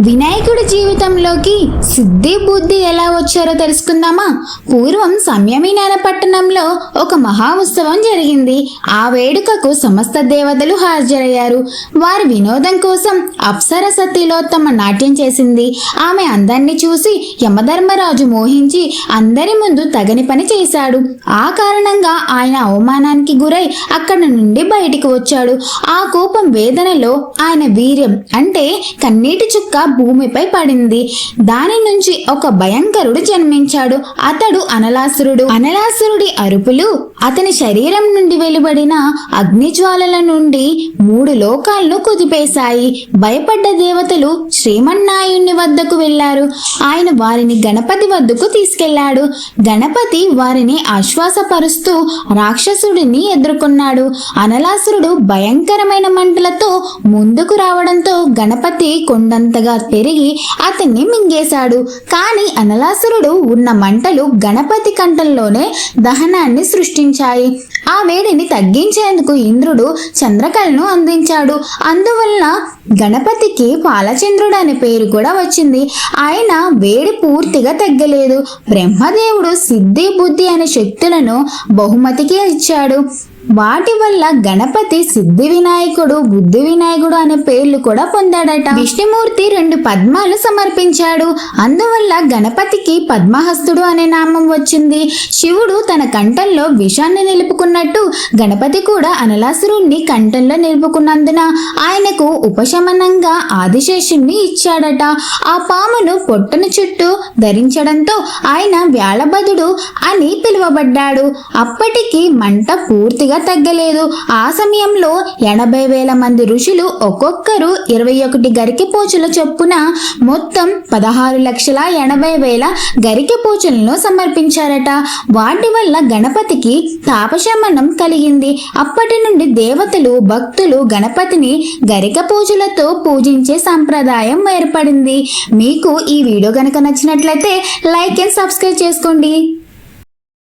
వినాయకుడి జీవితంలోకి సిద్ధి బుద్ధి ఎలా వచ్చారో తెలుసుకుందామా. పూర్వం సంయమీనాథ పట్టణంలో ఒక మహా ఉత్సవం జరిగింది. ఆ వేడుకకు సమస్త దేవతలు హాజరయ్యారు. వారి వినోదం కోసం అప్సర తిలోత్తమ నాట్యం చేసింది. ఆమె అందాన్ని చూసి యమధర్మరాజు మోహించి అందరి ముందు తగని పని చేశాడు. ఆ కారణంగా ఆయన అవమానానికి గురై అక్కడి నుండి బయటికి వచ్చాడు. ఆ కోపం వేదనలో ఆయన వీర్యం అంటే కన్నీటి చుక్క భూమిపై పడింది. దాని నుంచి ఒక భయంకరుడు జన్మించాడు. అతడు అనలాసురుడు. అనలాసురుడి అరుపులు అతని శరీరం నుండి వెలువడిన అగ్నిజ్వాలల నుండి 3 లోకాలను కుదిపేశాయి. భయపడ్డ దేవతలు శ్రీమన్నాయుని వద్దకు వెళ్లారు. ఆయన వారిని గణపతి వద్దకు తీసుకెళ్లాడు. గణపతి వారిని ఆశ్వాసపరుస్తూ రాక్షసుడిని ఎదుర్కొన్నాడు. అనలాసురుడు భయంకరమైన మంటలతో ముందుకు రావడంతో గణపతి కొండంతగా పెరిగి అతన్ని మింగేశాడు. కానీ అనలాసురుడు ఉన్న మంటలు గణపతి కంఠంలోనే దహనాన్ని సృష్టించాయి. ఆ వేడిని తగ్గించేందుకు ఇంద్రుడు చంద్రకళను అందించాడు. అందువల్ల గణపతికి పాలచంద్రుడు అనే పేరు కూడా వచ్చింది. ఆయన వేడి పూర్తిగా తగ్గలేదు. బ్రహ్మదేవుడు సిద్ధి బుద్ధి అనే శక్తులను బహుమతికి ఇచ్చాడు. వాటి వల్ల గణపతి సిద్ధి వినాయకుడు బుద్ధి వినాయకుడు అనే పేర్లు కూడా పొందాడట. విష్ణుమూర్తి 2 పద్మాలు సమర్పించాడు. అందువల్ల గణపతికి పద్మహస్తుడు అనే నామం వచ్చింది. శివుడు తన కంఠంలో విషాన్ని నిలుపుకున్నట్టు గణపతి కూడా అనలాసురుణ్ణి కంఠంలో నిలుపుకున్నందున ఆయనకు ఉపశమనంగా ఆదిశేషుణ్ణి ఇచ్చాడట. ఆ పామును పొట్టను చుట్టూ ధరించడంతో ఆయన వ్యాళభదుడు అని పిలువబడ్డాడు. అప్పటికి మంట పూర్తిగా తగ్గలేదు. ఆ సమయంలో 80,000 మంది ఋషులు ఒక్కొక్కరు 21 గరికె పోచుల చొప్పున మొత్తం 16,80,000 గరికె పోచులను సమర్పించారట. వాటి వల్ల గణపతికి తాపశమనం కలిగింది. అప్పటి నుండి దేవతలు భక్తులు గణపతిని గరికె పూజలతో పూజించే సంప్రదాయం ఏర్పడింది. మీకు ఈ వీడియో కనుక నచ్చినట్లయితే లైక్ అండ్ సబ్స్క్రైబ్ చేసుకోండి.